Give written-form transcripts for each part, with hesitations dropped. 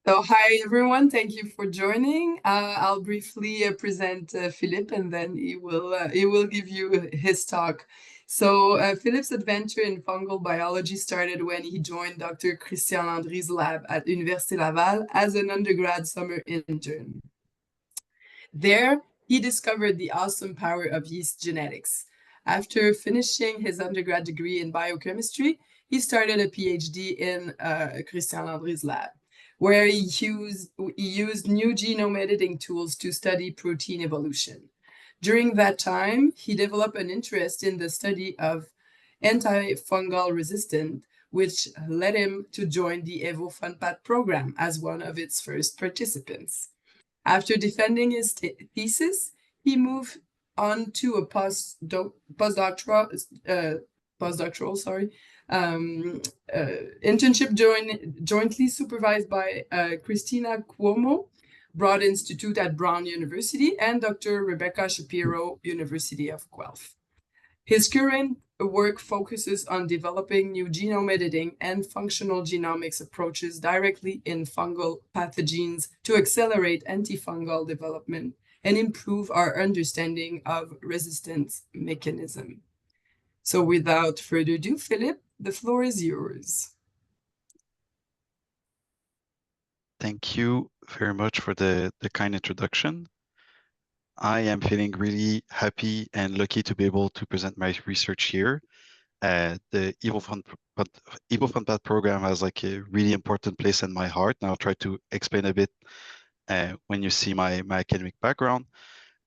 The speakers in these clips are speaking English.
So hi everyone, thank you for joining. I'll briefly present Philippe, and then he will give you his talk. So Philippe's adventure in fungal biology started when he joined Dr. Christian Landry's lab at Université Laval as an undergrad summer intern. There, he discovered the awesome power of yeast genetics. After finishing his undergrad degree in biochemistry, he started a PhD in Christian Landry's lab, where he used new genome editing tools to study protein evolution. During that time, he developed an interest in the study of antifungal resistance, which led him to join the EvoFunPath program as one of its first participants. After defending his thesis, he moved on to a postdoctoral internship jointly supervised by Christina Cuomo, Broad Institute at Brown University, and Dr. Rebecca Shapiro, University of Guelph. His current work focuses on developing new genome editing and functional genomics approaches directly in fungal pathogens to accelerate antifungal development and improve our understanding of resistance mechanism. So without further ado, Philippe, the floor is yours. Thank you very much for the kind introduction. I am feeling really happy and lucky to be able to present my research here. The EvoFunPath program has like a really important place in my heart, and I'll try to explain a bit when you see my academic background.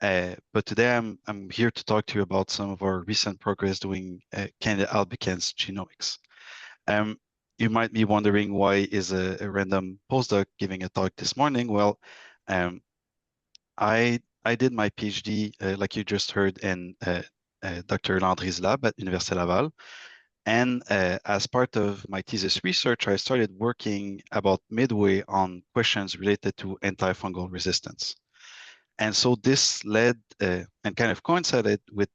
But today I'm here to talk to you about some of our recent progress doing Candida albicans genomics. You might be wondering, why is a random postdoc giving a talk this morning? Well, I did my PhD, like you just heard, in Dr. Landry's lab at Université Laval. And as part of my thesis research, I started working about midway on questions related to antifungal resistance. And so this led and kind of coincided with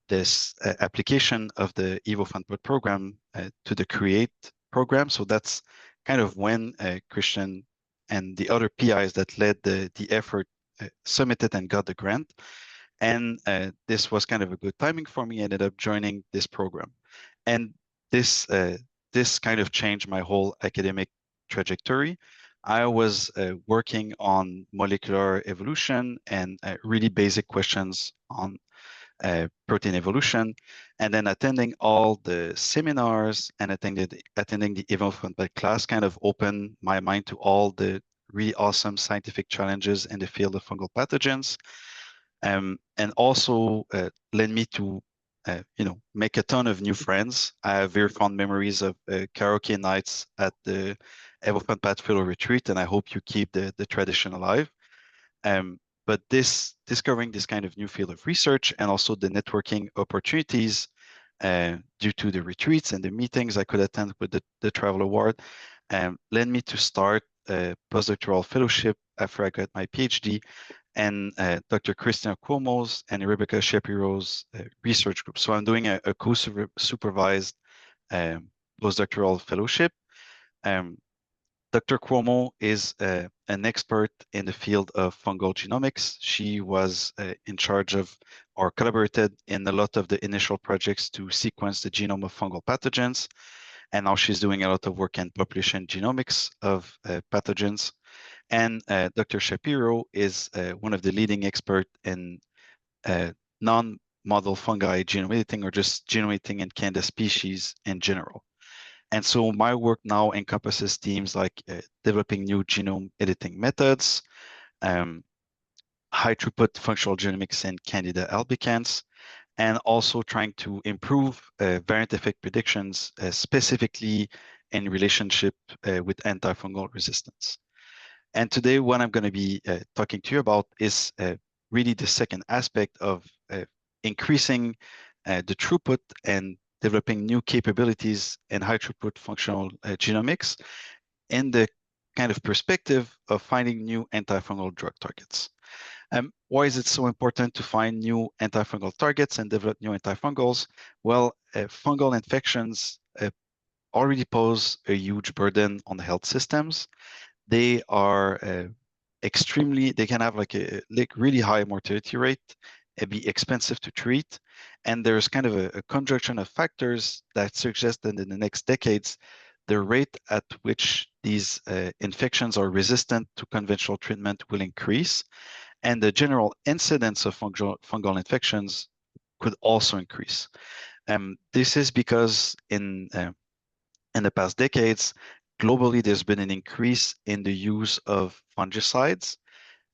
this application of the EvoFunPath program to the CREATE program. So that's kind of when Christian and the other PIs that led the effort submitted and got the grant. And this was kind of a good timing for me. I ended up joining this program. And this kind of changed my whole academic trajectory. I was working on molecular evolution and really basic questions on protein evolution, and then attending all the seminars and attending the EvoFunPath class kind of opened my mind to all the really awesome scientific challenges in the field of fungal pathogens, and also led me to make a ton of new friends. I have very fond memories of karaoke nights at the EvoFunPath Fellow Retreat, and I hope you keep the tradition alive. But discovering this kind of new field of research and also the networking opportunities due to the retreats and the meetings I could attend with the Travel Award led me to start a postdoctoral fellowship after I got my PhD, and Dr. Christina Cuomo's and Rebecca Shapiro's research group. So I'm doing a co-supervised postdoctoral fellowship. Dr. Cuomo is an expert in the field of fungal genomics. She was in charge of or collaborated in a lot of the initial projects to sequence the genome of fungal pathogens. And now she's doing a lot of work in population genomics of pathogens. And Dr. Shapiro is one of the leading experts in non-model fungi genome editing, or just genome editing in Candida species in general. And so my work now encompasses themes like developing new genome editing methods, high throughput functional genomics in Candida albicans, and also trying to improve variant effect predictions, specifically in relationship with antifungal resistance. And today, what I'm going to be talking to you about is really the second aspect of increasing the throughput and developing new capabilities in high throughput functional genomics in the kind of perspective of finding new antifungal drug targets. Why is it so important to find new antifungal targets and develop new antifungals? Well, fungal infections already pose a huge burden on the health systems. They are they can have like a really high mortality rate, be expensive to treat. And there's kind of a conjunction of factors that suggest that in the next decades, the rate at which these infections are resistant to conventional treatment will increase, and the general incidence of fungal infections could also increase. This is because in the past decades, globally, there's been an increase in the use of fungicides,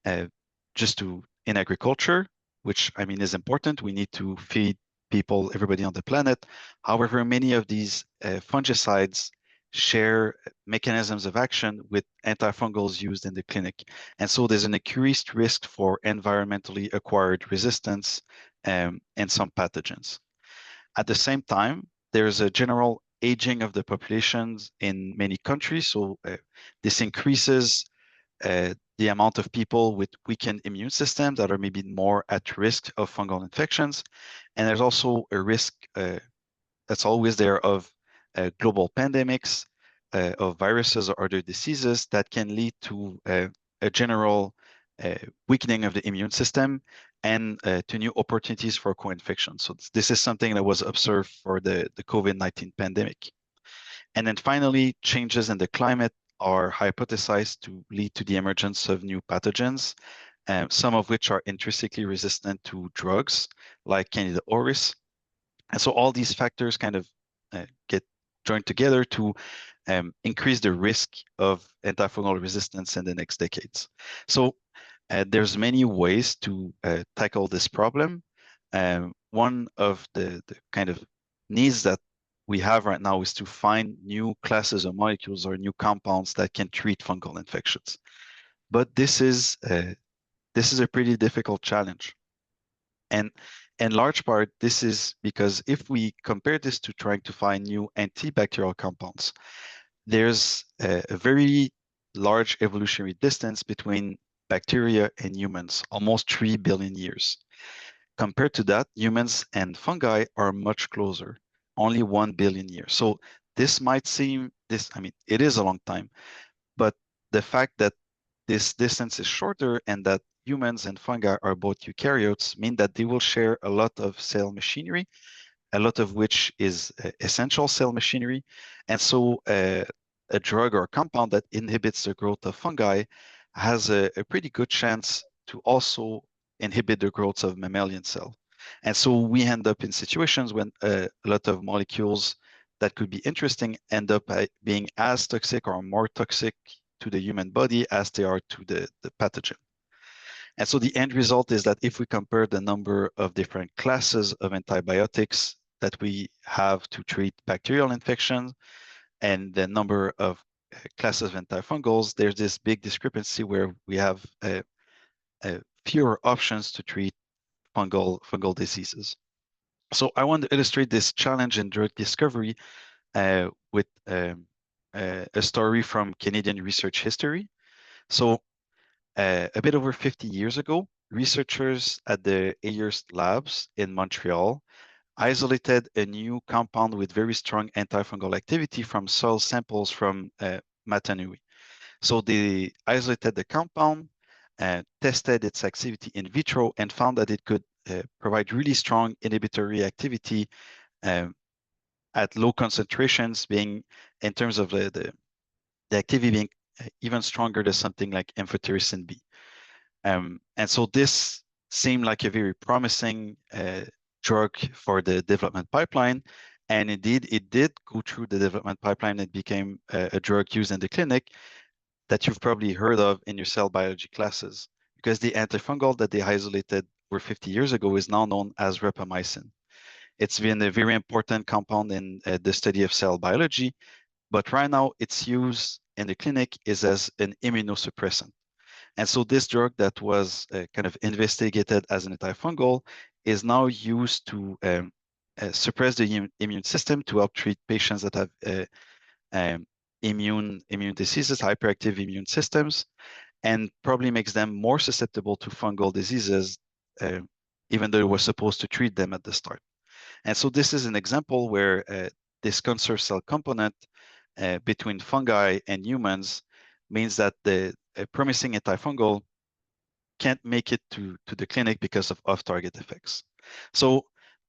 uh, in agriculture, which I mean is important. We need to feed people, everybody on the planet. However, many of these fungicides share mechanisms of action with antifungals used in the clinic. And so there's an increased risk for environmentally acquired resistance and some pathogens. At the same time, there's a general aging of the populations in many countries. So this increases the amount of people with weakened immune systems that are maybe more at risk of fungal infections. And there's also a risk that's always there of global pandemics, of viruses or other diseases that can lead to a general weakening of the immune system and to new opportunities for co-infection. So this is something that was observed for the COVID-19 pandemic. And then finally, changes in the climate are hypothesized to lead to the emergence of new pathogens, some of which are intrinsically resistant to drugs like Candida auris. And so all these factors kind of get joined together to increase the risk of antifungal resistance in the next decades. So there's many ways to tackle this problem. One of the kind of needs that we have right now is to find new classes of molecules or new compounds that can treat fungal infections. But this is a pretty difficult challenge. And in large part, this is because if we compare this to trying to find new antibacterial compounds, there's a very large evolutionary distance between bacteria and humans, almost 3 billion years. Compared to that, humans and fungi are much closer, only 1 billion years. So this might seem, I mean, it is a long time, but the fact that this distance is shorter and that humans and fungi are both eukaryotes mean that they will share a lot of cell machinery, a lot of which is essential cell machinery. And so a drug or a compound that inhibits the growth of fungi has a pretty good chance to also inhibit the growth of mammalian cell. And so we end up in situations when a lot of molecules that could be interesting end up being as toxic or more toxic to the human body as they are to the pathogen. And so the end result is that if we compare the number of different classes of antibiotics that we have to treat bacterial infections and the number of classes of antifungals, there's this big discrepancy where we have fewer options to treat fungal diseases. So I want to illustrate this challenge in drug discovery with a story from Canadian research history. So a bit over 50 years ago, researchers at the Ayers Labs in Montreal isolated a new compound with very strong antifungal activity from soil samples from Matanui. So they isolated the compound, tested its activity in vitro, and found that it could provide really strong inhibitory activity um, at low concentrations, being in terms of the activity being even stronger than something like amphotericin B. And so this seemed like a very promising drug for the development pipeline. And indeed, it did go through the development pipeline. It became a drug used in the clinic that you've probably heard of in your cell biology classes, because the antifungal that they isolated over 50 years ago is now known as rapamycin. It's been a very important compound in the study of cell biology, but right now its use in the clinic is as an immunosuppressant. And so this drug that was kind of investigated as an antifungal is now used to suppress the immune system to help treat patients that have immune diseases, hyperactive immune systems, and probably makes them more susceptible to fungal diseases, even though it was supposed to treat them at the start. And so this is an example where this conserved cell component between fungi and humans means that the promising antifungal can't make it to the clinic because of off-target effects. So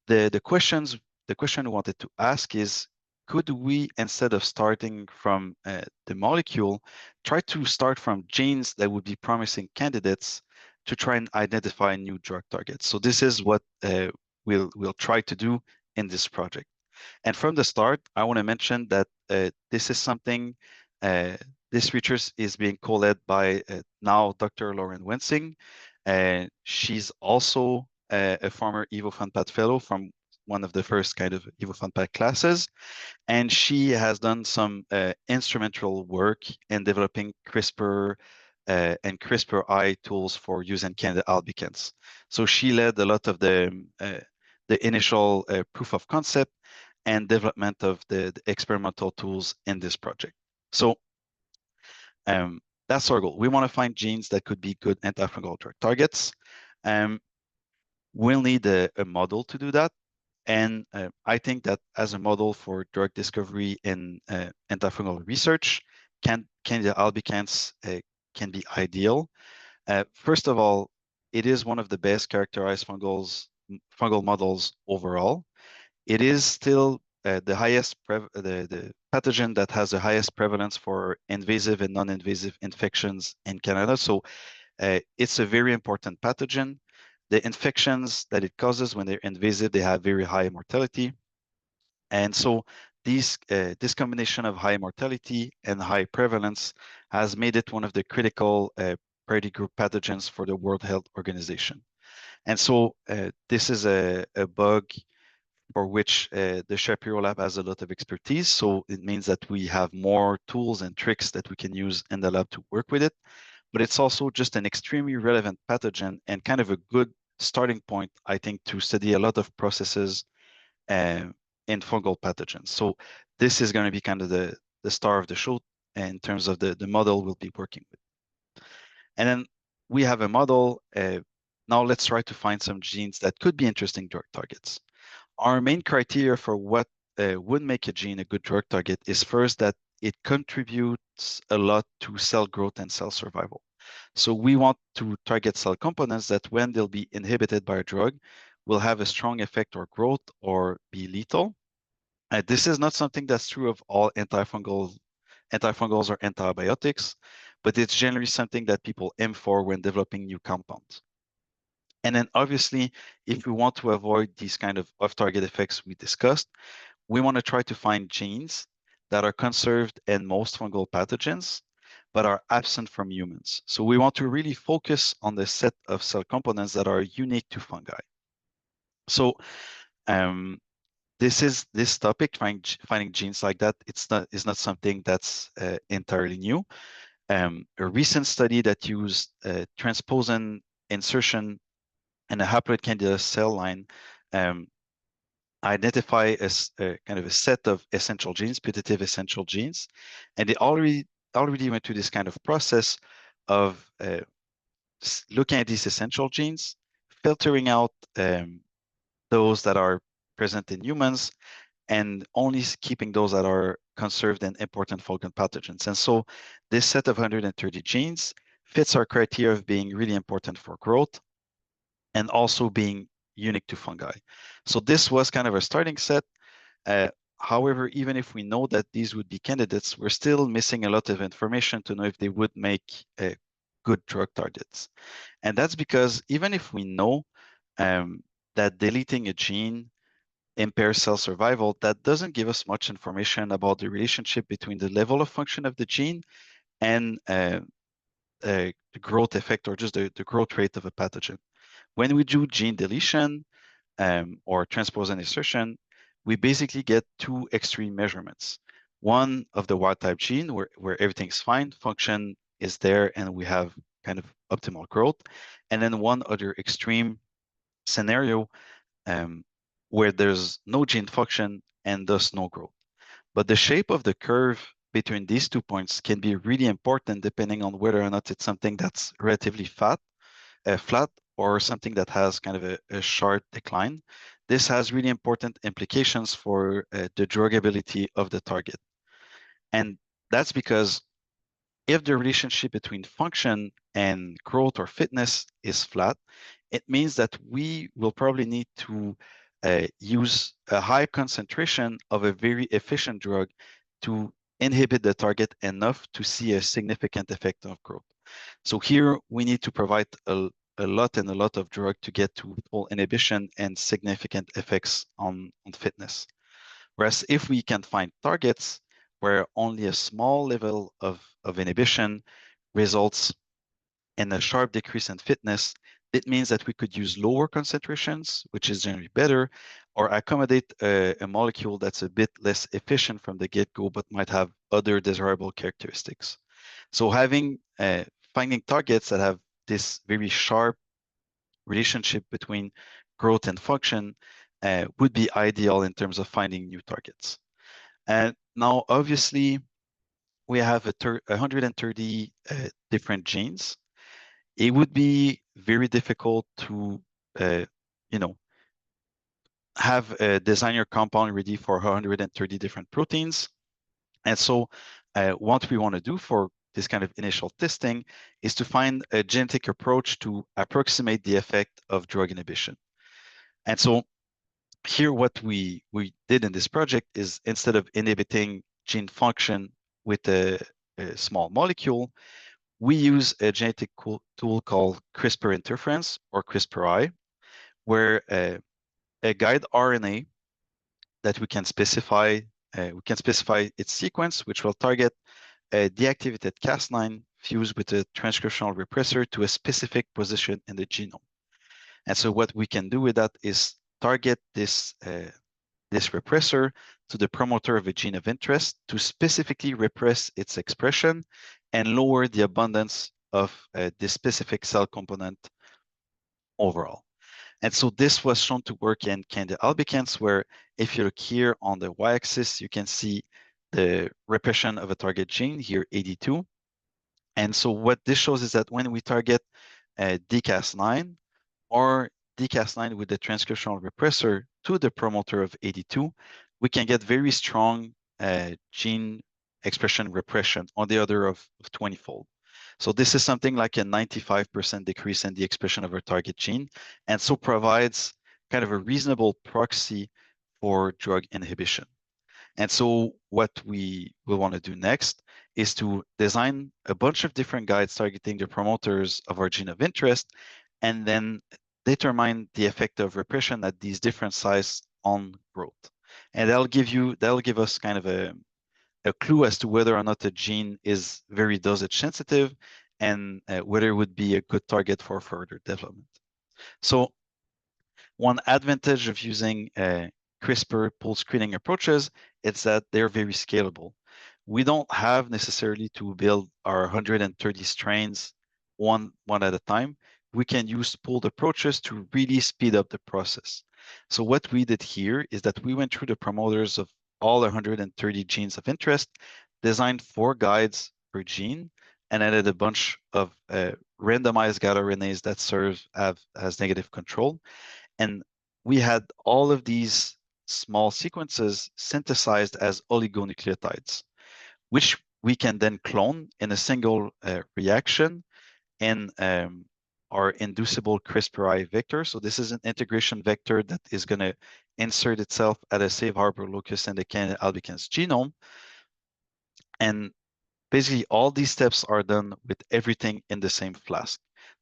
the question we wanted to ask is, could we, instead of starting from the molecule, try to start from genes that would be promising candidates to try and identify new drug targets? So this is what we'll try to do in this project. And from the start, I want to mention that this is something, this research is being co-led by now Dr. Lauren Wensing. She's also a former EvoFunPath fellow from one of the first kind of EvoFunPath classes. And she has done some instrumental work in developing CRISPR and CRISPRi tools for using Candida albicans. So she led a lot of the initial proof of concept and development of the experimental tools in this project. So that's our goal. We want to find genes that could be good antifungal drug targets. We'll need a model to do that. And I think that as a model for drug discovery in antifungal research, Candida albicans can be ideal. First of all, it is one of the best characterized fungal models overall. It is still the pathogen that has the highest prevalence for invasive and non-invasive infections in Canada. So it's a very important pathogen. The infections that it causes when they're invasive, they have very high mortality. And so this combination of high mortality and high prevalence has made it one of the critical priority group pathogens for the World Health Organization. And so this is a bug for which the Shapiro lab has a lot of expertise. So it means that we have more tools and tricks that we can use in the lab to work with it. But it's also just an extremely relevant pathogen and kind of a good starting point, I think, to study a lot of processes in fungal pathogens. So this is going to be kind of the star of the show in terms of the model we'll be working with. And then we have a model. Now let's try to find some genes that could be interesting drug targets. Our main criteria for what would make a gene a good drug target is first that it contributes a lot to cell growth and cell survival. So we want to target cell components that when they'll be inhibited by a drug will have a strong effect or growth or be lethal. This is not something that's true of all antifungals or antibiotics, but it's generally something that people aim for when developing new compounds. And then obviously, if we want to avoid these kind of off-target effects we discussed, we want to try to find genes that are conserved in most fungal pathogens, but are absent from humans. So we want to really focus on the set of cell components that are unique to fungi. So this topic, finding genes like that, is not something that's entirely new. A recent study that used transposon insertion in a haploid Candida cell line identify as kind of a set of essential genes, putative essential genes, and they already went through this kind of process of looking at these essential genes, filtering out those that are present in humans, and only keeping those that are conserved in important fungal pathogens. And so this set of 130 genes fits our criteria of being really important for growth and also being unique to fungi. So this was kind of a starting set. However, even if we know that these would be candidates, we're still missing a lot of information to know if they would make good drug targets. And that's because even if we know that deleting a gene impairs cell survival, that doesn't give us much information about the relationship between the level of function of the gene and the growth effect or just the growth rate of a pathogen. When we do gene deletion or transposon insertion, we basically get two extreme measurements. One of the wild type gene where everything's fine, function is there, and we have kind of optimal growth. And then one other extreme scenario where there's no gene function and thus no growth. But the shape of the curve between these 2 points can be really important depending on whether or not it's something that's relatively flat, or something that has kind of a sharp decline. this has really important implications for the drugability of the target. And that's because if the relationship between function and growth or fitness is flat, it means that we will probably need to use a high concentration of a very efficient drug to inhibit the target enough to see a significant effect of growth. So here we need to provide a lot of drug to get to full inhibition and significant effects on fitness. Whereas if we can find targets where only a small level of inhibition results in a sharp decrease in fitness, it means that we could use lower concentrations, which is generally better, or accommodate a molecule that's a bit less efficient from the get-go, but might have other desirable characteristics. So finding targets that have this very sharp relationship between growth and function would be ideal in terms of finding new targets. And now, obviously, we have 130 different genes. It would be very difficult to, you know, have a designer compound ready for 130 different proteins. And so what we want to do for this kind of initial testing is to find a genetic approach to approximate the effect of drug inhibition. And so here, what we did in this project is instead of inhibiting gene function with a small molecule, we use a genetic tool called CRISPR interference, or CRISPRi, where a guide RNA that we can specify its sequence, which will target a deactivated Cas9 fused with a transcriptional repressor to a specific position in the genome. And so what we can do with that is target this repressor to the promoter of a gene of interest to specifically repress its expression and lower the abundance of this specific cell component overall. And so this was shown to work in Candida albicans, where if you look here on the y-axis, you can see the repression of a target gene, here 82. And so what this shows is that when we target DCAS9 or DCAS9 with the transcriptional repressor to the promoter of 82, we can get very strong gene expression repression on the order of 20-fold. So this is something like a 95% decrease in the expression of our target gene, and so provides kind of a reasonable proxy for drug inhibition. And so what we will want to do next is to design a bunch of different guides targeting the promoters of our gene of interest, and then determine the effect of repression at these different sizes on growth. And that'll give us kind of a clue as to whether or not a gene is very dosage sensitive and whether it would be a good target for further development. So one advantage of using CRISPR pool screening approaches is that they're very scalable. We don't have necessarily to build our 130 strains one at a time. We can use pooled approaches to really speed up the process. So what we did here is that we went through the promoters of all 130 genes of interest, designed 4 guides per gene, and added a bunch of randomized guide RNAs that serve as negative control. And we had all of these small sequences synthesized as oligonucleotides, which we can then clone in a single reaction in our inducible CRISPRi vector. So this is an integration vector that is going to insert itself at a safe harbor locus in the Candida albicans genome. And basically all these steps are done with everything in the same flask.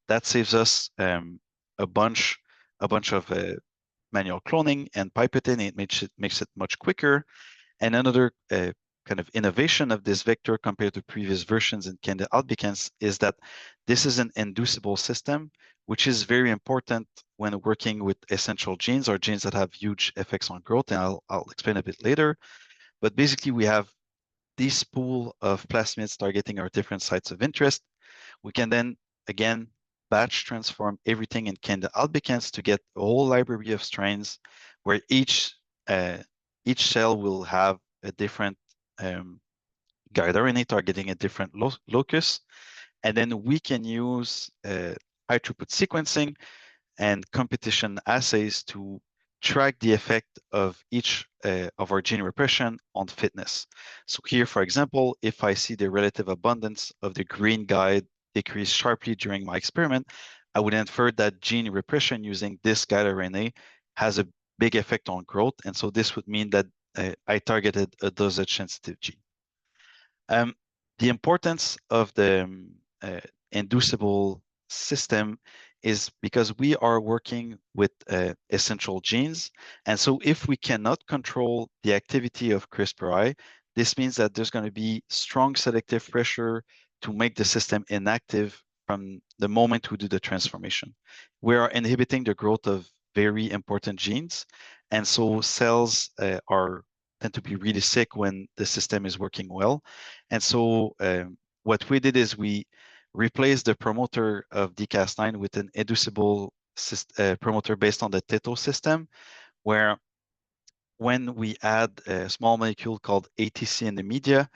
That saves us a bunch of manual cloning and pipetting. It makes it much quicker. And another kind of innovation of this vector compared to previous versions in Candida albicans is that this is an inducible system, which is very important when working with essential genes or genes that have huge effects on growth. And I'll explain a bit later. But basically, we have this pool of plasmids targeting our different sites of interest. We can then, again, batch transform everything in Candida albicans to get a whole library of strains where each cell will have a different guide RNA targeting a different locus. And then we can use high throughput sequencing and competition assays to track the effect of each of our gene repression on fitness. So here, for example, if I see the relative abundance of the green guide decrease sharply during my experiment, I would infer that gene repression using this guide RNA has a big effect on growth. And so this would mean that I targeted a dosage-sensitive gene. The importance of the inducible system is because we are working with essential genes. And so if we cannot control the activity of CRISPRi, this means that there's going to be strong selective pressure to make the system inactive from the moment we do the transformation. We are inhibiting the growth of very important genes. And so cells tend to be really sick when the system is working well. And so what we did is we replaced the promoter of DCAS9 with an inducible promoter based on the TETO system, where when we add a small molecule called ATC in the media,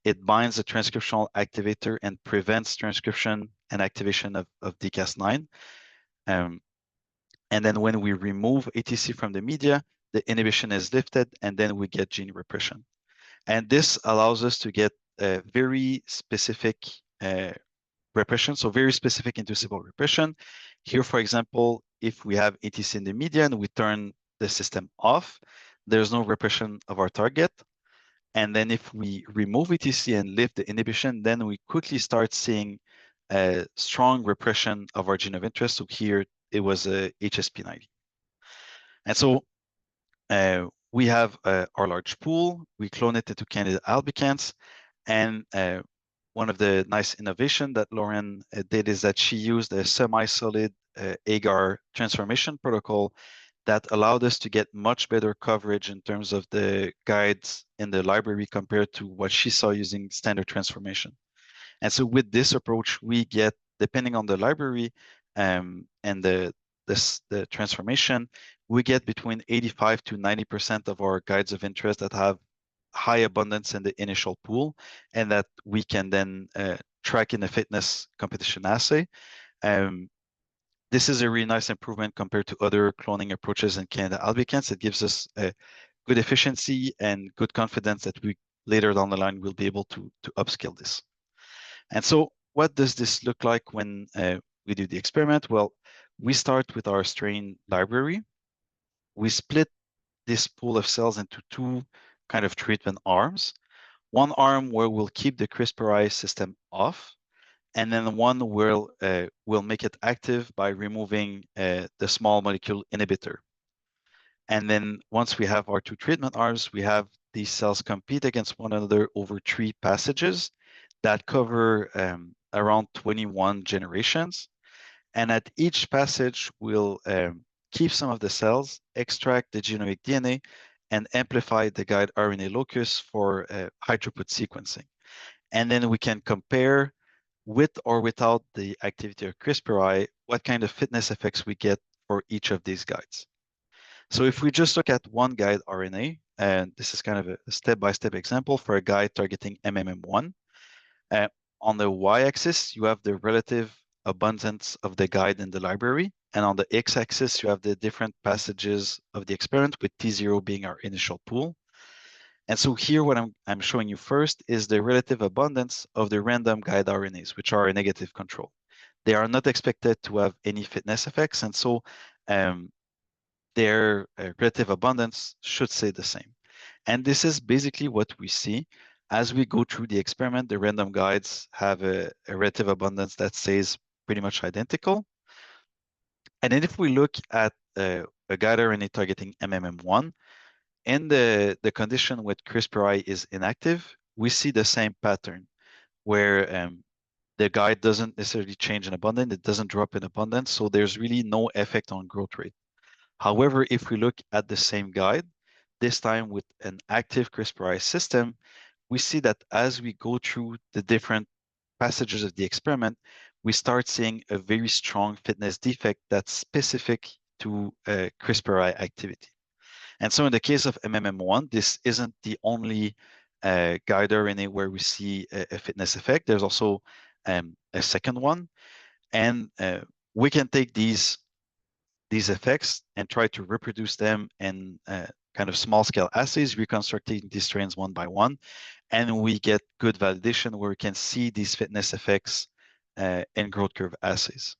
it binds a transcriptional activator and prevents transcription and activation of DCAS9. And then when we remove ATC from the media, the inhibition is lifted, and then we get gene repression. And this allows us to get a very specific repression, so very specific inducible repression. Here, for example, if we have ATC in the media and we turn the system off, there's no repression of our target. And then if we remove ATC and lift the inhibition, then we quickly start seeing a strong repression of our gene of interest. So here it was a HSP90. And so we have our large pool, we clone it into Candida albicans, and one of the nice innovation that Lauren did is that she used a semi-solid agar transformation protocol that allowed us to get much better coverage in terms of the guides in the library compared to what she saw using standard transformation. And so with this approach, we get, depending on the library and the transformation, we get between 85 to 90% of our guides of interest that have high abundance in the initial pool, and that we can then track in a fitness competition assay. This is a really nice improvement compared to other cloning approaches in Candida albicans. It gives us a good efficiency and good confidence that we later down the line will be able to upscale this. And so what does this look like when we do the experiment? Well, we start with our strain library. We split this pool of cells into two kind of treatment arms. One arm where we'll keep the CRISPRi system off, and then one where we'll make it active by removing the small molecule inhibitor. And then once we have our two treatment arms, we have these cells compete against one another over 3 passages that cover around 21 generations. And at each passage, we'll keep some of the cells, extract the genomic DNA, and amplify the guide RNA locus for high throughput sequencing. And then we can compare with or without the activity of CRISPRi, what kind of fitness effects we get for each of these guides. So if we just look at one guide RNA, and this is kind of a step-by-step example for a guide targeting MMM1, on the y-axis, you have the relative abundance of the guide in the library, and on the x-axis, you have the different passages of the experiment, with T0 being our initial pool. And so here, what I'm showing you first is the relative abundance of the random guide RNAs, which are a negative control. They are not expected to have any fitness effects, and so their relative abundance should stay the same. And this is basically what we see. As we go through the experiment, the random guides have a relative abundance that stays pretty much identical. And then if we look at a guide RNA targeting MMM1, in the condition with CRISPRi is inactive, we see the same pattern where the guide doesn't necessarily change in abundance, it doesn't drop in abundance, so there's really no effect on growth rate. However, if we look at the same guide, this time with an active CRISPRi system, we see that as we go through the different passages of the experiment, we start seeing a very strong fitness defect that's specific to CRISPRi activity. And so in the case of MMM1, this isn't the only guide RNA where we see a fitness effect. There's also a second one. And we can take these these effects and try to reproduce them in kind of small-scale assays, reconstructing these strains one by one, and we get good validation where we can see these fitness effects in growth curve assays.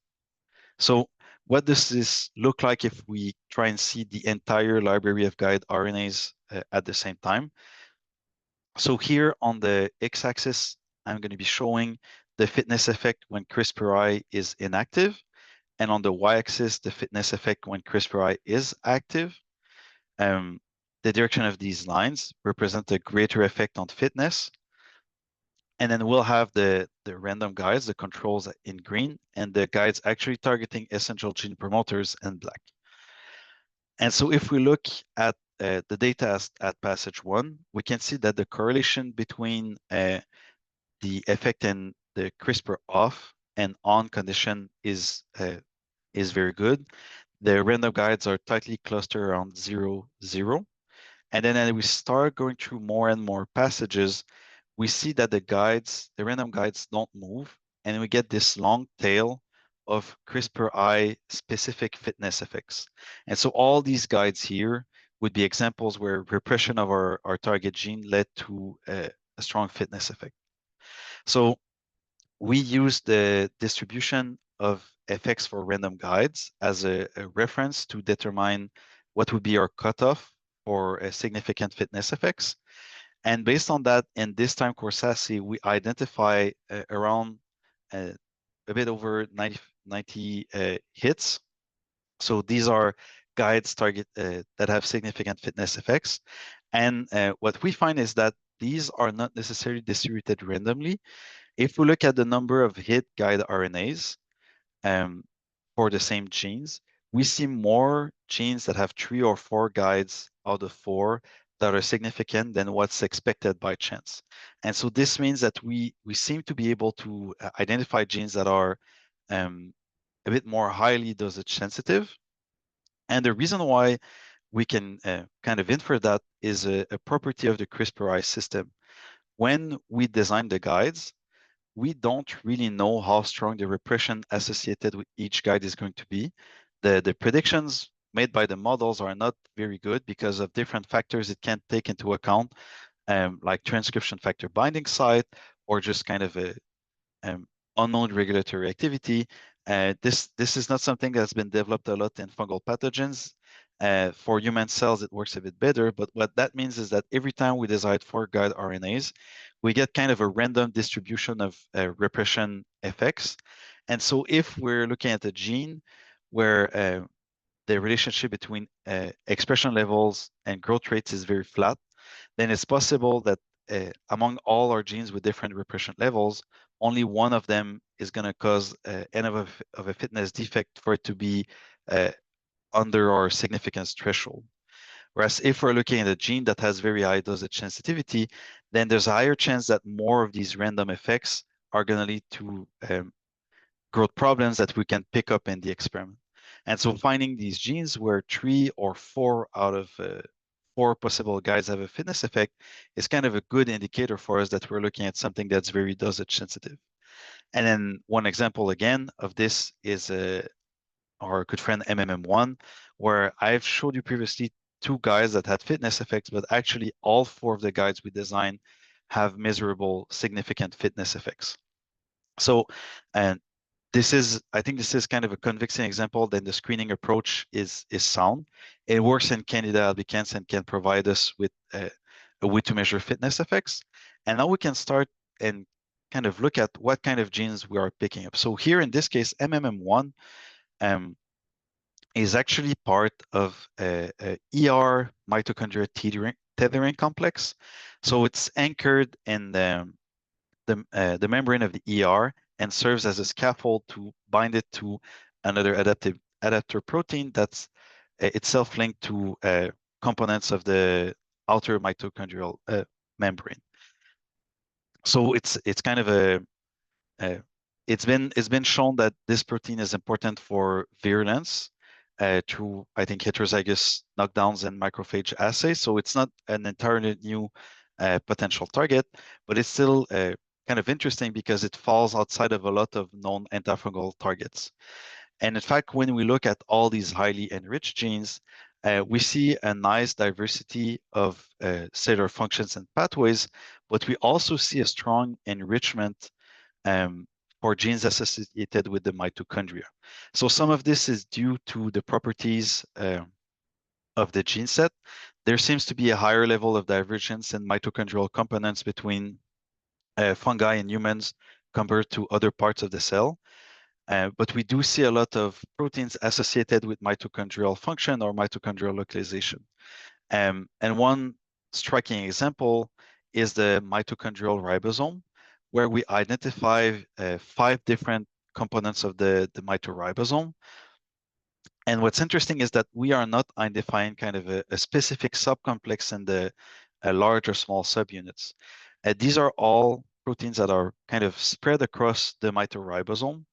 So what does this look like if we try and see the entire library of guide RNAs at the same time? So here on the x-axis, I'm going to be showing the fitness effect when CRISPRi is inactive, and on the y-axis, the fitness effect when CRISPRi is active. The direction of these lines represent a greater effect on fitness. And then we'll have the random guides, the controls in green, and the guides actually targeting essential gene promoters in black. And so if we look at the data at passage 1, we can see that the correlation between the effect in the CRISPR off and on condition is very good. The random guides are tightly clustered around 0, 0. And then as we start going through more and more passages, we see that the random guides don't move, and we get this long tail of CRISPR-I specific fitness effects. And so all these guides here would be examples where repression of our target gene led to a strong fitness effect. So we use the distribution of effects for random guides as a reference to determine what would be our cutoff for significant fitness effects. And based on that, in this time course assay, we identify around a bit over 90 hits. So these are guides that have significant fitness effects. And what we find is that these are not necessarily distributed randomly. If we look at the number of hit guide RNAs for the same genes, we see more genes that have 3 or 4 guides out of 4 that are significant than what's expected by chance. And so this means that we seem to be able to identify genes that are a bit more highly dosage sensitive. And the reason why we can kind of infer that is a property of the CRISPR-I system. When we design the guides, we don't really know how strong the repression associated with each guide is going to be. The predictions made by the models are not very good because of different factors it can't take into account, like transcription factor binding site or just kind of a unknown regulatory activity. This is not something that's been developed a lot in fungal pathogens. For human cells, it works a bit better, but what that means is that every time we decide for guide RNAs, we get kind of a random distribution of repression effects. And so if we're looking at a gene where the relationship between expression levels and growth rates is very flat, then it's possible that among all our genes with different repression levels, only one of them is going to cause n of a fitness defect for it to be under our significance threshold. Whereas if we're looking at a gene that has very high dosage sensitivity, then there's a higher chance that more of these random effects are going to lead to growth problems that we can pick up in the experiment. And so finding these genes where 3 or 4 out of 4 possible guides have a fitness effect is kind of a good indicator for us that we're looking at something that's very dosage sensitive. And then one example again of this is our good friend MMM1, where I've showed you previously 2 guides that had fitness effects, but actually all 4 of the guides we designed have measurable significant fitness effects. So, and I think this is kind of a convincing example that the screening approach is sound. It works in Candida albicans and can provide us with a way to measure fitness effects. And now we can start and kind of look at what kind of genes we are picking up. So here in this case, MMM1 is actually part of a ER mitochondria tethering complex. So it's anchored in the membrane of the ER and serves as a scaffold to bind it to another adapter protein that's itself linked to components of the outer mitochondrial membrane. So it's kind of it's been shown that this protein is important for virulence through, I think, heterozygous knockdowns and macrophage assays. So it's not an entirely new potential target, but it's still kind of interesting because it falls outside of a lot of known antifungal targets. And in fact, when we look at all these highly enriched genes, we see a nice diversity of cellular functions and pathways, but we also see a strong enrichment um, for genes associated with the mitochondria. So some of this is due to the properties of the gene set. There seems to be a higher level of divergence in mitochondrial components between fungi and humans compared to other parts of the cell. But we do see a lot of proteins associated with mitochondrial function or mitochondrial localization. And one striking example is the mitochondrial ribosome, where we identify 5 different components of the mitoribosome. And what's interesting is that we are not identifying kind of a specific subcomplex in the large or small subunits. These are all proteins that are kind of spread across the mitoribosome,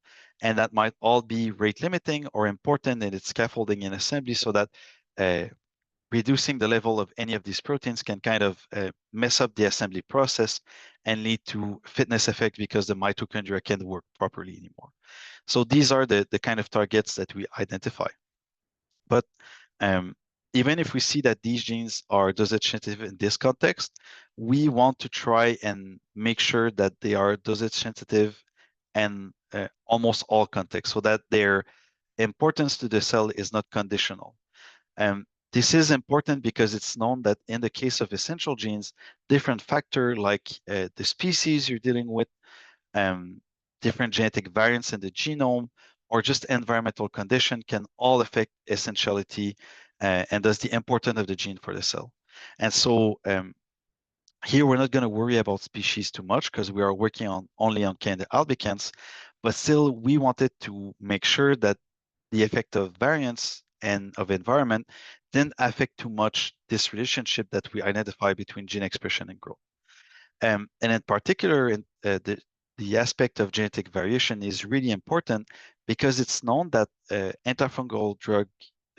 and that might all be rate limiting or important in its scaffolding and assembly, so that reducing the level of any of these proteins can kind of mess up the assembly process and lead to fitness effect because the mitochondria can't work properly anymore. So these are the kind of targets that we identify. But um, even if we see that these genes are dosage sensitive in this context, we want to try and make sure that they are dosage sensitive in almost all contexts, so that their importance to the cell is not conditional. This is important because it's known that in the case of essential genes, different factors like the species you're dealing with, um, different genetic variants in the genome, or just environmental condition can all affect essentiality and thus the importance of the gene for the cell. And so here we're not going to worry about species too much because we are working on only on Candida albicans, but still we wanted to make sure that the effect of variance and of environment didn't affect too much this relationship that we identify between gene expression and growth. And in particular, the aspect of genetic variation is really important because it's known that antifungal drug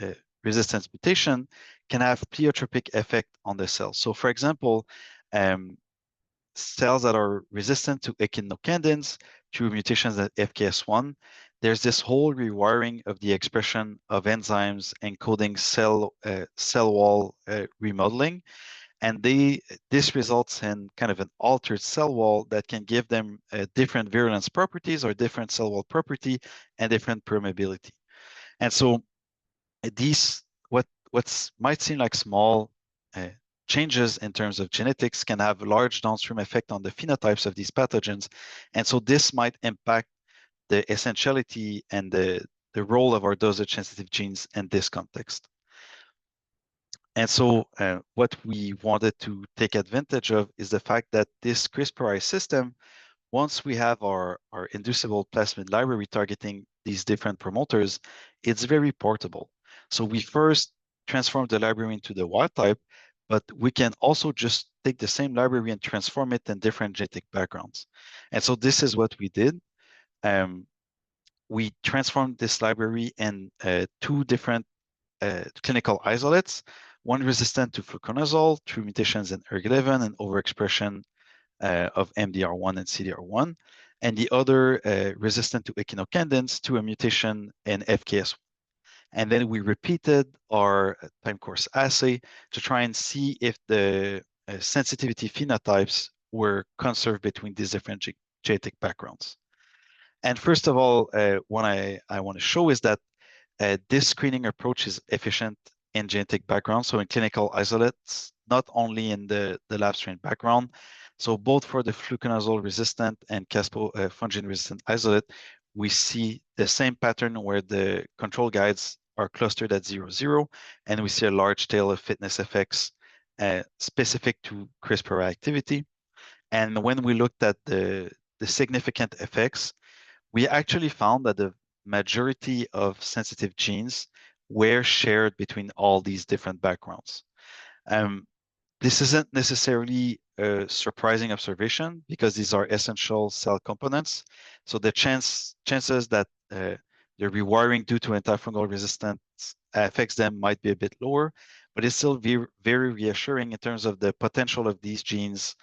uh, resistance mutation can have pleiotropic effect on the cells. So for example, um, cells that are resistant to echinocandins through mutations at FKS1, there's this whole rewiring of the expression of enzymes encoding cell wall remodeling. And this results in kind of an altered cell wall that can give them different virulence properties or different cell wall property and different permeability. And so these what might seem like small uh, changes in terms of genetics can have a large downstream effect on the phenotypes of these pathogens. And so this might impact the essentiality and the role of our dosage sensitive genes in this context. And so what we wanted to take advantage of is the fact that this CRISPRi system, once we have our inducible plasmid library targeting these different promoters, it's very portable. So we first transform the library into the wild type, but we can also just take the same library and transform it in different genetic backgrounds. And so this is what we did. We transformed this library in 2 different clinical isolates, one resistant to fluconazole through mutations in ERG11 and overexpression of MDR1 and CDR1, and the other resistant to echinocandins to a mutation in FKS1. And then we repeated our time course assay to try and see if the sensitivity phenotypes were conserved between these different genetic backgrounds. And first of all, what I want to show is that this screening approach is efficient in genetic background, so in clinical isolates, not only in the lab strain background. So both for the fluconazole resistant and caspofungin resistant isolate, we see the same pattern where the control guides are clustered at 0, 0, and we see a large tail of fitness effects specific to CRISPR activity. And when we looked at the significant effects, we actually found that the majority of sensitive genes were shared between all these different backgrounds. This isn't necessarily a surprising observation because these are essential cell components. So the chances that the rewiring due to antifungal resistance affects them might be a bit lower, but it's still very reassuring in terms of the potential of these genes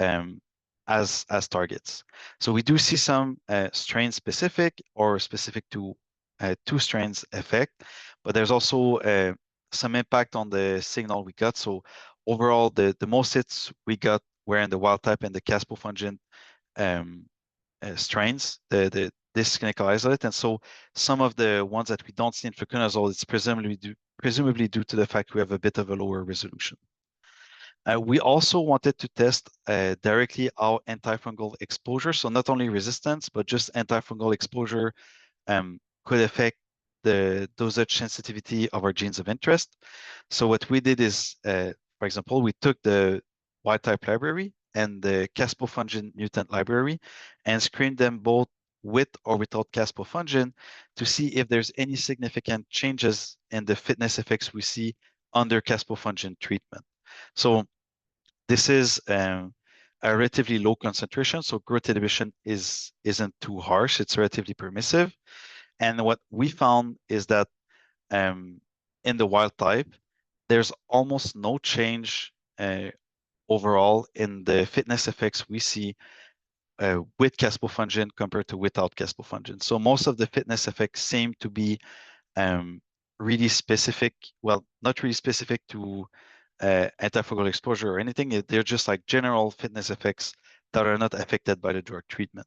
um, as targets. So we do see some strain specific or specific to two strains effect, but there's also some impact on the signal we got. So overall, the most hits we got were in the wild type and the caspofungin um, strains, this clinical isolate. And so some of the ones that we don't see in fluconazole, it's presumably due to the fact we have a bit of a lower resolution. We also wanted to test directly our antifungal exposure. So not only resistance, but just antifungal exposure could affect the dosage sensitivity of our genes of interest. So what we did is, for example, we took the wild type library and the caspofungin mutant library and screened them both with or without caspofungin to see if there's any significant changes in the fitness effects we see under caspofungin treatment. So this is a relatively low concentration, so growth inhibition isn't too harsh. It's relatively permissive. And what we found is that in the wild type, there's almost no change overall in the fitness effects we see with caspofungin compared to without caspofungin. So most of the fitness effects seem to be really specific, well, not really specific to antifungal exposure or anything. They're just like general fitness effects that are not affected by the drug treatment.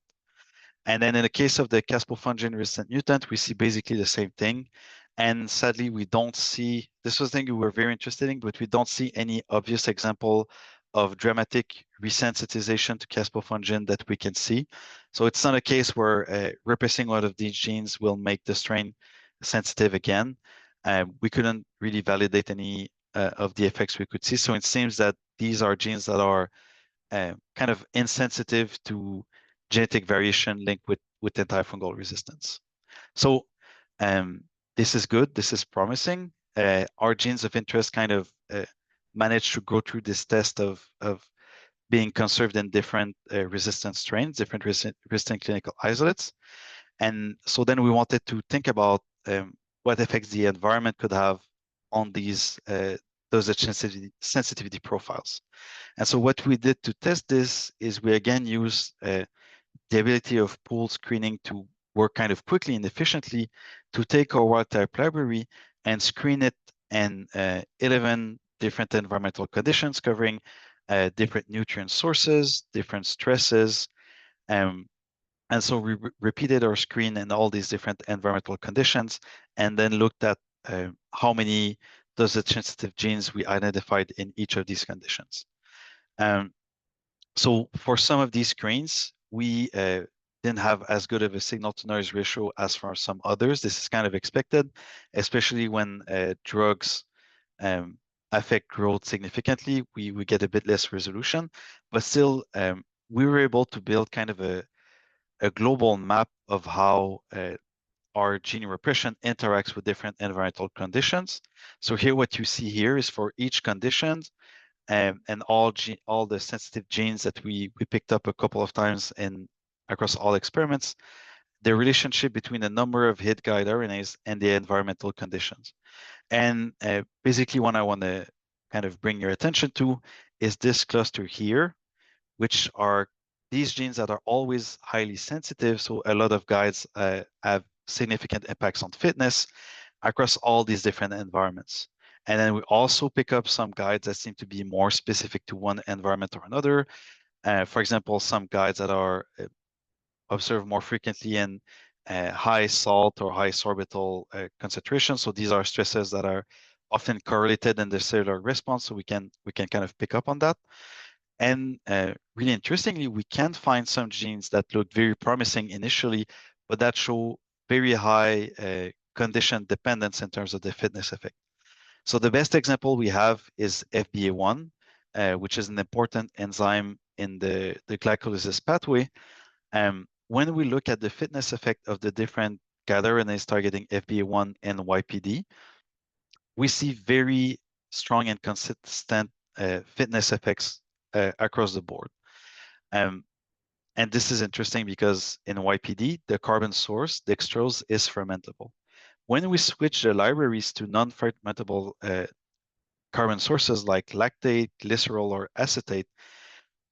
And then in the case of the caspofungin resistant mutant, we see basically the same thing. And sadly, we don't see, this was the thing we were very interested in, but we don't see any obvious example of dramatic resensitization to caspofungin that we can see. So it's not a case where repressing one of these genes will make the strain sensitive again. We couldn't really validate any of the effects we could see. So it seems that these are genes that are kind of insensitive to genetic variation linked with antifungal resistance. So this is good. This is promising. Our genes of interest kind of managed to go through this test of being conserved in different resistant strains, different resistant clinical isolates. And so then we wanted to think about what effects the environment could have on these dosage sensitivity profiles. And so what we did to test this is we again used the ability of pool screening to work kind of quickly and efficiently to take our wild type library and screen it in 11 different environmental conditions covering different nutrient sources, different stresses. And so we repeated our screen in all these different environmental conditions and then looked at how many dosage sensitive genes we identified in each of these conditions. So for some of these screens, we didn't have as good of a signal to noise ratio as for some others. This is kind of expected, especially when drugs affect growth significantly. We get a bit less resolution, but still we were able to build kind of a global map of how our gene repression interacts with different environmental conditions. So here, what you see here is for each condition, and all the sensitive genes that we picked up a couple of times across all experiments, the relationship between the number of hit guide RNAs and the environmental conditions. And basically what I want to kind of bring your attention to is this cluster here, which are these genes that are always highly sensitive. So a lot of guides have significant impacts on fitness across all these different environments. And then we also pick up some guides that seem to be more specific to one environment or another. For example, some guides that are observed more frequently in high salt or high sorbitol concentration. So these are stresses that are often correlated in the cellular response. So we can kind of pick up on that. And really interestingly, we can find some genes that look very promising initially, but that show very high condition dependence in terms of the fitness effect. So the best example we have is FBA1, which is an important enzyme in the glycolysis pathway. When we look at the fitness effect of the different guide RNAs targeting FBA1 and YPD, we see very strong and consistent fitness effects across the board. And this is interesting because in YPD, the carbon source, dextrose, is fermentable. When we switch the libraries to non-fermentable carbon sources like lactate, glycerol, or acetate,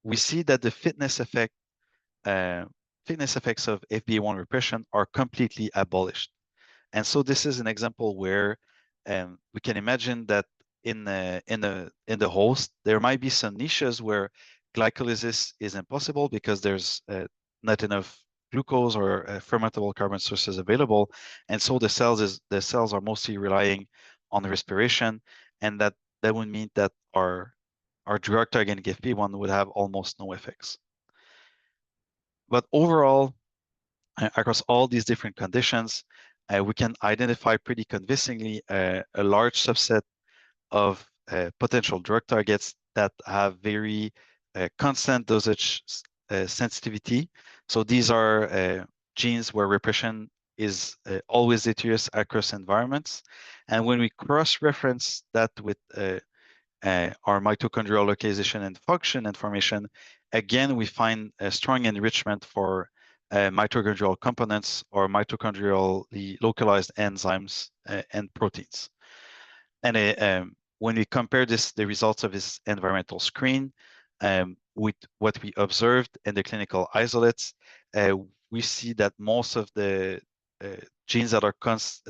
we see that the fitness effects of FBA1 repression are completely abolished. And so this is an example where we can imagine that in the host, there might be some niches where glycolysis is impossible because there's not enough glucose or fermentable carbon sources available, and so the cells are mostly relying on respiration, and that would mean that our drug targeting FP1 would have almost no effects. But overall, across all these different conditions, we can identify pretty convincingly a large subset of potential drug targets that have very constant dosage sensitivity. So these are genes where repression is always deleterious across environments. And when we cross-reference that with our mitochondrial localization and function information, again, we find a strong enrichment for mitochondrial components or mitochondrially localized enzymes and proteins. And when we compare the results of this environmental screen with what we observed in the clinical isolates, we see that most of the genes that are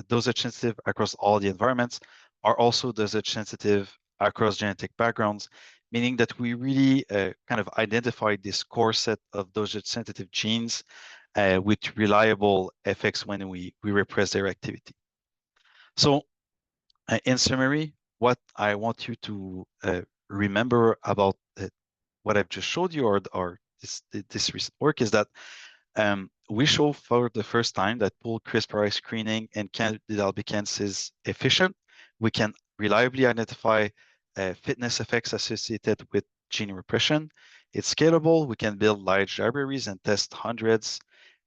dosage sensitive across all the environments are also dosage sensitive across genetic backgrounds, meaning that we really kind of identified this core set of dosage sensitive genes with reliable effects when we repress their activity. So in summary, what I want you to remember about what I've just showed you or this recent work is that we show for the first time that pooled CRISPRi screening in Candida albicans is efficient. We can reliably identify fitness effects associated with gene repression. It's scalable. We can build large libraries and test hundreds.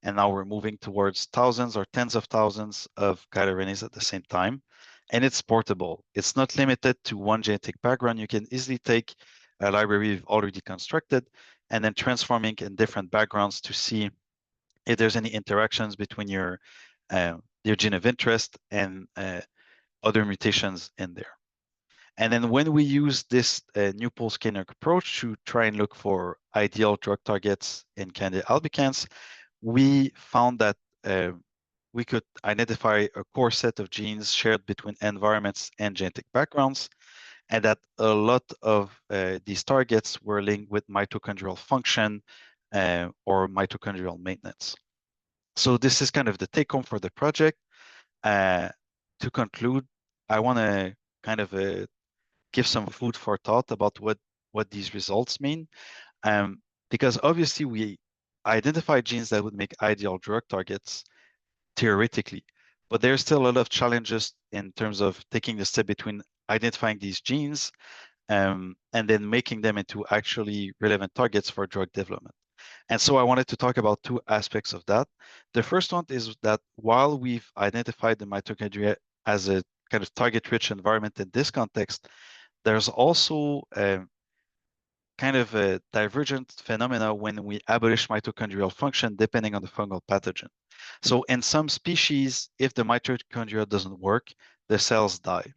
And now we're moving towards thousands or tens of thousands of guide RNAs at the same time. And it's portable. It's not limited to one genetic background. You can easily take a library we've already constructed and then transforming in different backgrounds to see if there's any interactions between your gene of interest and other mutations in there. And then when we use this new pool scanner approach to try and look for ideal drug targets in Candida albicans, we found that we could identify a core set of genes shared between environments and genetic backgrounds, and that a lot of these targets were linked with mitochondrial function or mitochondrial maintenance. So this is kind of the take home for the project. To conclude, I want to kind of give some food for thought about what these results mean. Because obviously we identified genes that would make ideal drug targets theoretically, but there's still a lot of challenges in terms of taking the step between identifying these genes and then making them into actually relevant targets for drug development. And so I wanted to talk about two aspects of that. The first one is that while we've identified the mitochondria as a kind of target-rich environment in this context, there's also kind of a divergent phenomena when we abolish mitochondrial function depending on the fungal pathogen. So in some species, if the mitochondria doesn't work, the cells die.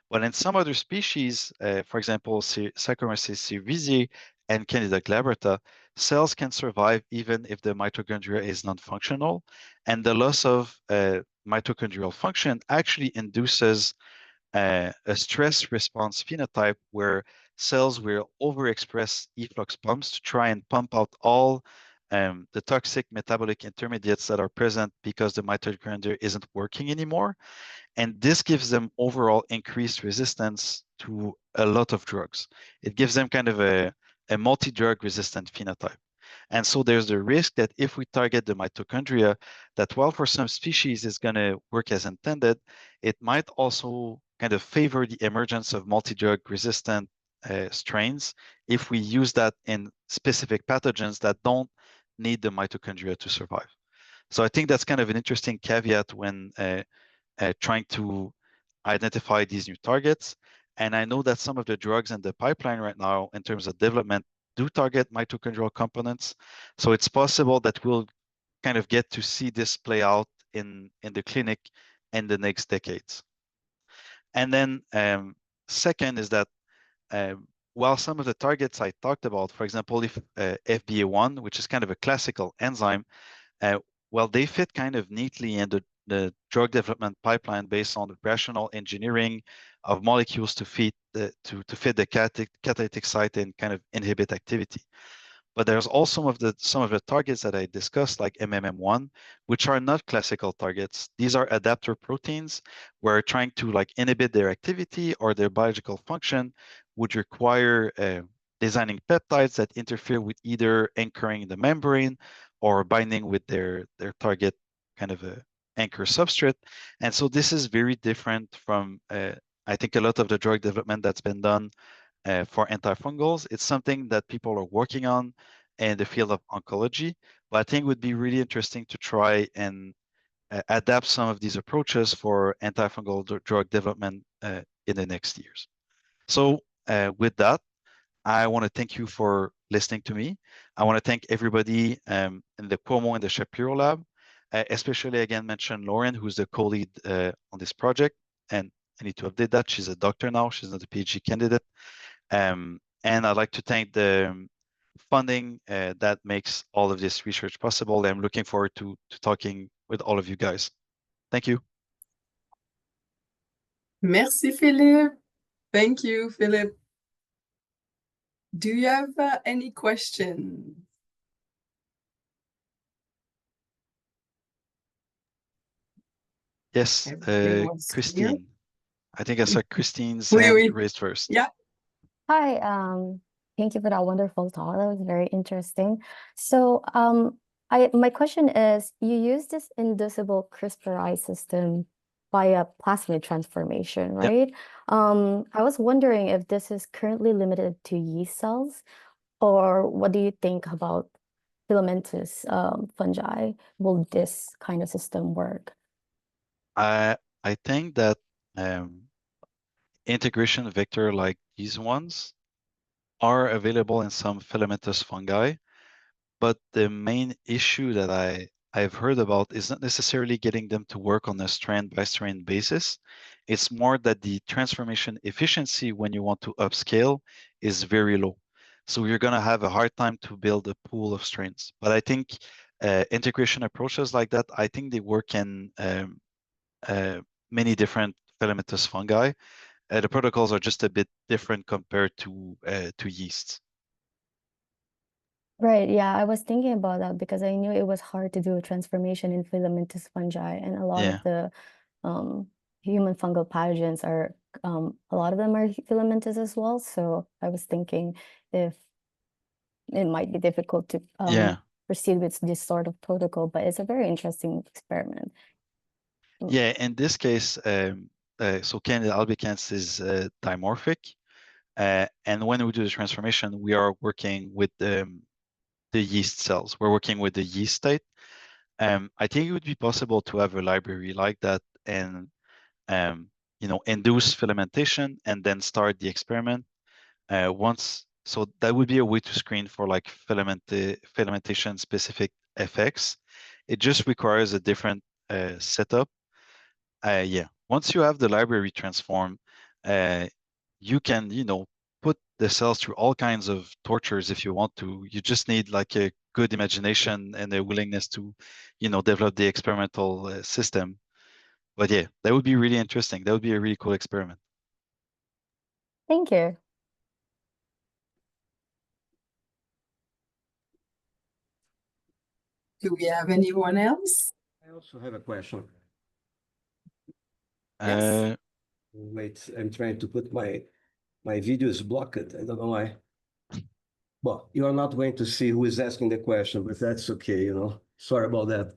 But in some other species, for example, Saccharomyces cerevisiae and Candida glabrata, cells can survive even if the mitochondria is non-functional. And the loss of mitochondrial function actually induces a stress response phenotype where cells will overexpress efflux pumps to try and pump out all the toxic metabolic intermediates that are present because the mitochondria isn't working anymore. And this gives them overall increased resistance to a lot of drugs. It gives them kind of a multi-drug resistant phenotype. And so there's the risk that if we target the mitochondria, that while for some species is going to work as intended, it might also kind of favor the emergence of multi-drug resistant strains if we use that in specific pathogens that don't need the mitochondria to survive. So I think that's kind of an interesting caveat when trying to identify these new targets. And I know that some of the drugs in the pipeline right now in terms of development do target mitochondrial components. So it's possible that we'll kind of get to see this play out in the clinic in the next decades. And then second is that while some of the targets I talked about, for example, if FBA1, which is kind of a classical enzyme, well, they fit kind of neatly in the the drug development pipeline based on the rational engineering of molecules to fit the catalytic site and kind of inhibit activity. But there's also some of the targets that I discussed, like MMM1, which are not classical targets. These are adapter proteins where trying to like inhibit their activity or their biological function would require designing peptides that interfere with either anchoring the membrane or binding with their target kind of a anchor substrate. And so this is very different from, I think, a lot of the drug development that's been done for antifungals. It's something that people are working on in the field of oncology, but I think it would be really interesting to try and adapt some of these approaches for antifungal drug development in the next years. So with that, I want to thank you for listening to me. I want to thank everybody in the Cuomo and the Shapiro lab, especially again mention Lauren, who's the co-lead on this project. And I need to update that. She's a doctor now. She's not a PhD candidate. And I'd like to thank the funding that makes all of this research possible. I'm looking forward to talking with all of you guys. Thank you. Merci, Philippe. Thank you, Philippe. Do you have any questions? Yes, Christine. Here. I think I saw Christine's hand raised first. Yeah. Hi, thank you for that wonderful talk. That was very interesting. So my question is, you use this inducible CRISPRi system via plasmid transformation, right? Yep. I was wondering if this is currently limited to yeast cells, or what do you think about filamentous fungi? Will this kind of system work? I think that integration vector like these ones are available in some filamentous fungi, but the main issue that I've heard about is not necessarily getting them to work on a strand by strand basis. It's more that the transformation efficiency when you want to upscale is very low. So you're going to have a hard time to build a pool of strains. But I think integration approaches like that, I think they work in many different filamentous fungi. The protocols are just a bit different compared to yeasts. Right, yeah, I was thinking about that because I knew it was hard to do a transformation in filamentous fungi, and a lot of the human fungal pathogens are, a lot of them are filamentous as well. So I was thinking if it might be difficult to proceed with this sort of protocol, but it's a very interesting experiment. Yeah, in this case, so Candida albicans is dimorphic, and when we do the transformation, we are working with the yeast cells. We're working with the yeast state. I think it would be possible to have a library like that and induce filamentation and then start the experiment so that would be a way to screen for like filamentation specific effects. It just requires a different setup. Once you have the library transformed, you can put the cells through all kinds of tortures if you want to. You just need like a good imagination and a willingness to develop the experimental system. But yeah, that would be really interesting. That would be a really cool experiment. Thank you. Do we have anyone else? I also have a question. Yes. Wait, I'm trying to put my video is blocked. I don't know why. Well, you are not going to see who is asking the question, but that's okay, Sorry about that.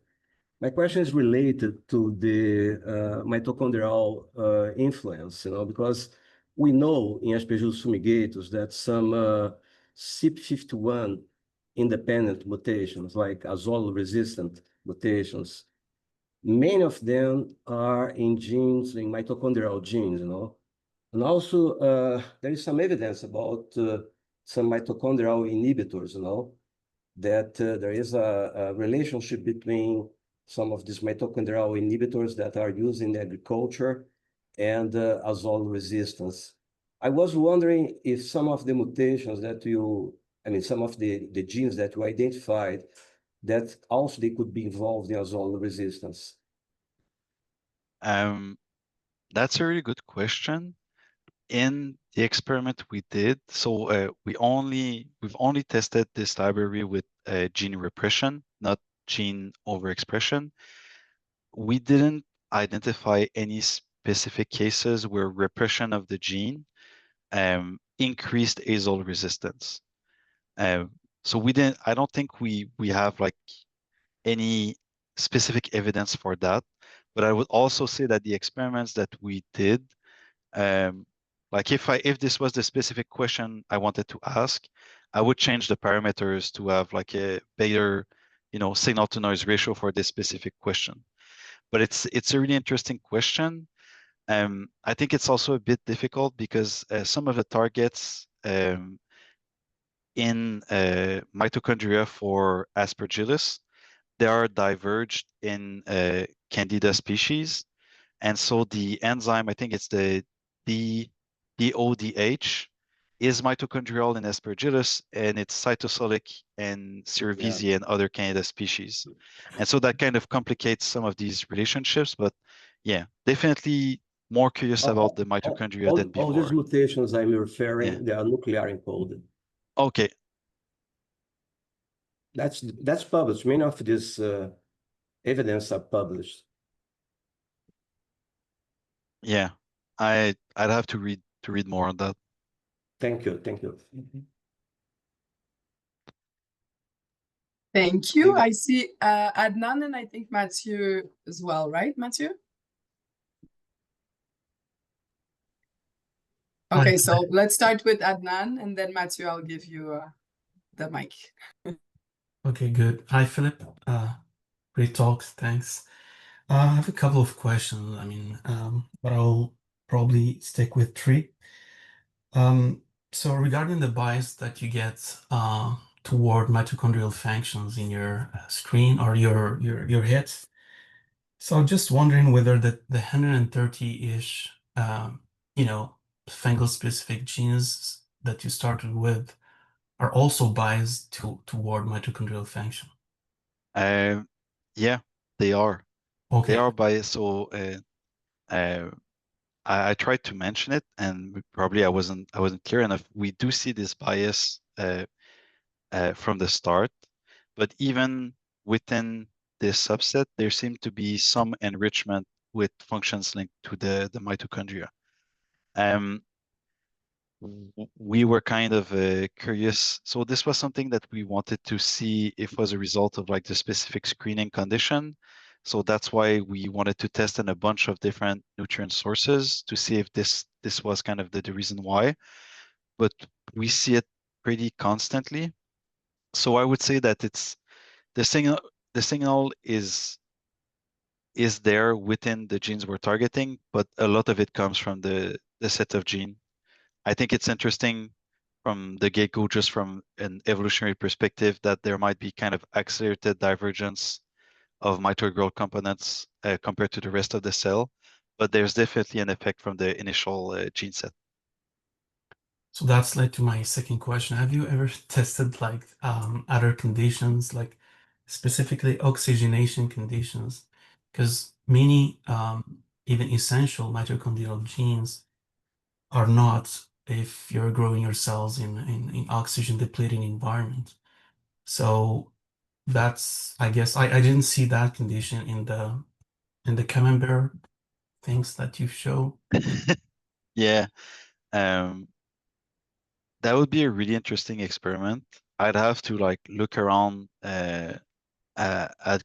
My question is related to the mitochondrial influence, because we know in Aspergillus fumigatus that some CYP51 independent mutations, like azole-resistant mutations, many of them are in genes, in mitochondrial genes, And also, there is some evidence about some mitochondrial inhibitors, that there is a relationship between some of these mitochondrial inhibitors that are used in agriculture and azole resistance. I was wondering if some of the mutations that some of the genes that you identified, that also they could be involved in azole resistance. That's a really good question. In the experiment we did, so we've only tested this library with gene repression, not gene overexpression. We didn't identify any specific cases where repression of the gene increased azole resistance. So I don't think we have like any specific evidence for that. But I would also say that the experiments that we did, like if this was the specific question I wanted to ask, I would change the parameters to have like a better, signal to noise ratio for this specific question. But it's a really interesting question. I think it's also a bit difficult because some of the targets in mitochondria for Aspergillus, they are diverged in Candida species. And so the enzyme, I think it's the DODH, is mitochondrial in Aspergillus, and it's cytosolic in Cerevisiae and other Candida species. And so that kind of complicates some of these relationships. But yeah, definitely more curious about the mitochondria than All these before. mutations I'm referring, they are nuclear encoded. Okay. That's published. Many of this evidence are published. Yeah, I'd have to read more on that. Thank you. Thank you. Maybe- I see Adnan and I think Mathieu as well, right, Mathieu? Okay, Hi. so let's start with Adnan and then Mathieu, I'll give you the mic. Okay, good. Hi, Philippe. Great talks. Thanks. I have a couple of questions. But I'll probably stick with three. So regarding the bias that you get toward mitochondrial functions in your screen or your hits, so I'm just wondering whether the 130-ish, fungal specific genes that you started with are also biased toward mitochondrial function. Yeah, they are. Okay. They are biased. So I tried to mention it, and probably I wasn't clear enough. We do see this bias from the start, but even within this subset, there seemed to be some enrichment with functions linked to the mitochondria. We were kind of curious. So this was something that we wanted to see if was a result of like the specific screening condition. So that's why we wanted to test in a bunch of different nutrient sources to see if this was kind of the reason why. But we see it pretty constantly. So I would say that it's the signal is there within the genes we're targeting, but a lot of it comes from the set of gene. I think it's interesting from the get-go, just from an evolutionary perspective, that there might be kind of accelerated divergence of mitochondrial components compared to the rest of the cell, but there's definitely an effect from the initial gene set. So that's led to my second question. Have you ever tested like other conditions, like specifically oxygenation conditions? Because many even essential mitochondrial genes are not if you're growing your cells in oxygen depleting environment. So that's, I guess, I didn't see that condition in the camembert things that you show. Yeah, that would be a really interesting experiment. I'd have to like look around at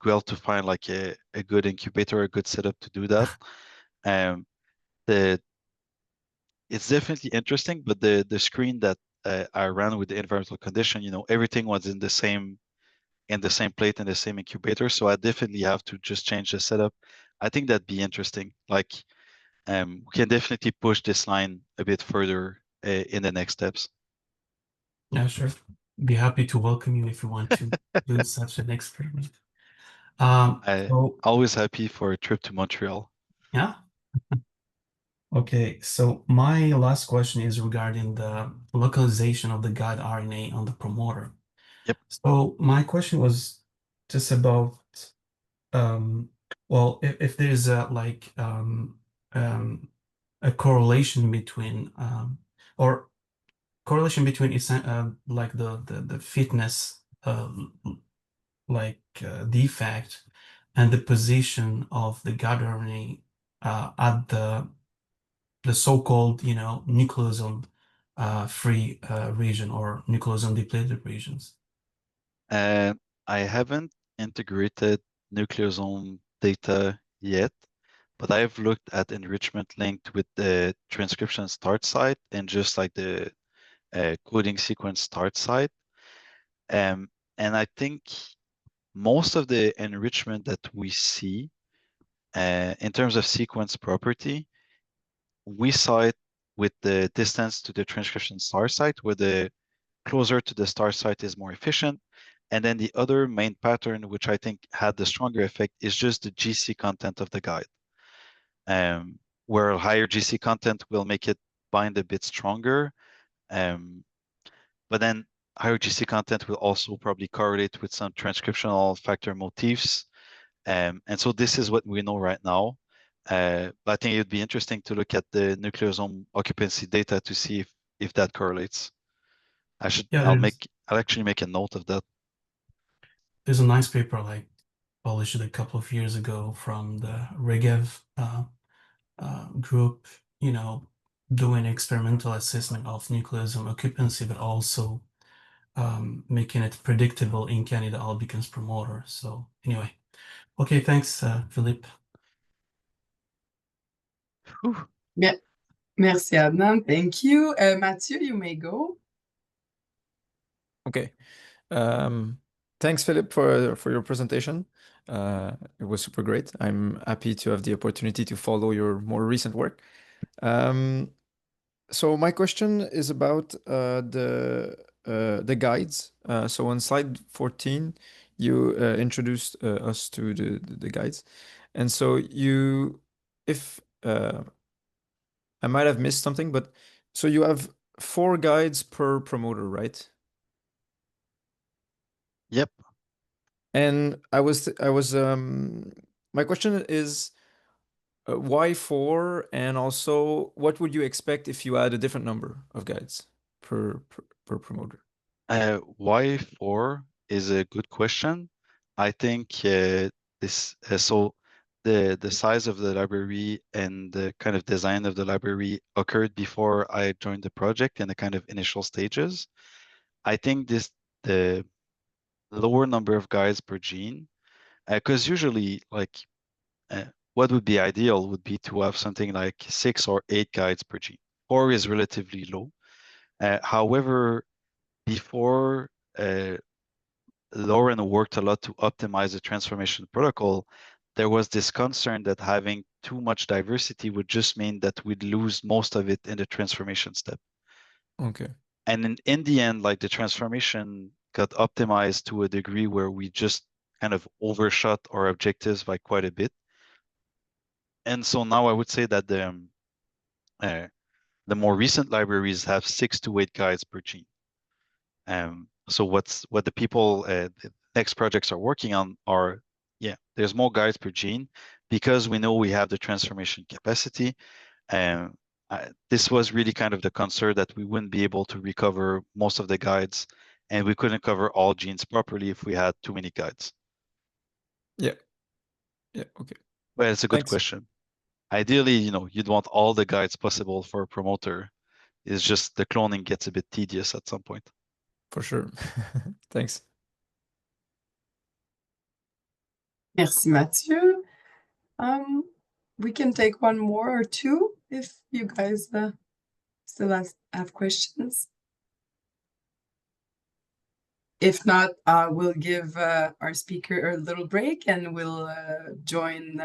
Guelph to find like a good incubator, a good setup to do that. It's definitely interesting, but the screen that I ran with the environmental condition, everything was in the same plate in the same incubator. So I definitely have to just change the setup. I think that'd be interesting. Like we can definitely push this line a bit further in the next steps. Yeah, sure. Be happy to welcome you if you want to do such an experiment. So Always happy for a trip to Montreal. yeah. Okay, so my last question is regarding the localization of the guide RNA on the promoter. Yep. So my question was just about Well, if there's a correlation between or correlation between like the fitness defect and the position of the guide RNA at the so-called nucleosome free region or nucleosome depleted regions. I haven't integrated nucleosome data yet, but I've looked at enrichment linked with the transcription start site and just like the coding sequence start site. And I think most of the enrichment that we see in terms of sequence property, we saw it with the distance to the transcription start site, where the closer to the start site is more efficient. And then the other main pattern, which I think had the stronger effect, is just the GC content of the guide. Where higher GC content will make it bind a bit stronger. But then higher GC content will also probably correlate with some transcriptional factor motifs. And so this is what we know right now. But I think it would be interesting to look at the nucleosome occupancy data to see if that correlates. I'll actually make a note of that. There's a nice paper like published a couple of years ago from the Regev group, doing experimental assessment of nucleosome occupancy, but also making it predictable in Candida albicans promoter. So anyway, okay, thanks, Philippe. Yeah. Merci, Adnan. Thank you. Mathieu, you may go. Okay. Thanks, Philippe, for your presentation. It was super great. I'm happy to have the opportunity to follow your more recent work. So my question is about the guides. So on slide 14, you introduced us to the guides, and so if I might have missed something, but so you have 4 guides per promoter, right? Yep. And my question is, why 4? And also, what would you expect if you add a different number of guides per promoter? Why 4 is a good question. I think so the size of the library and the kind of design of the library occurred before I joined the project in the kind of initial stages. I think the lower number of guides per gene, because usually what would be ideal would be to have something like 6 or 8 guides per gene. 4 is relatively low. However, before Lauren worked a lot to optimize the transformation protocol, there was this concern that having too much diversity would just mean that we'd lose most of it in the transformation step. Okay. And in the end, like the transformation got optimized to a degree where we just kind of overshot our objectives by quite a bit. And so now I would say that the more recent libraries have 6 to 8 guides per gene. So what the people, the next projects are working on are, there's more guides per gene because we know we have the transformation capacity. This was really kind of the concern that we wouldn't be able to recover most of the guides, and we couldn't cover all genes properly if we had too many guides. Yeah. Okay. Well, it's a good Thanks. question. Ideally, you'd want all the guides possible for a promoter. It's just the cloning gets a bit tedious at some point. For sure. Thanks. Merci, Mathieu. We can take one more or two if you guys still have questions. If not, we'll give our speaker a little break and we'll join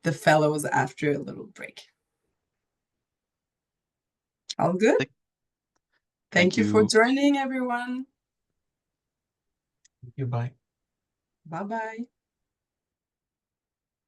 the fellows after a little break. All good? Thank you for joining, everyone. Thank you. Bye. Bye-bye.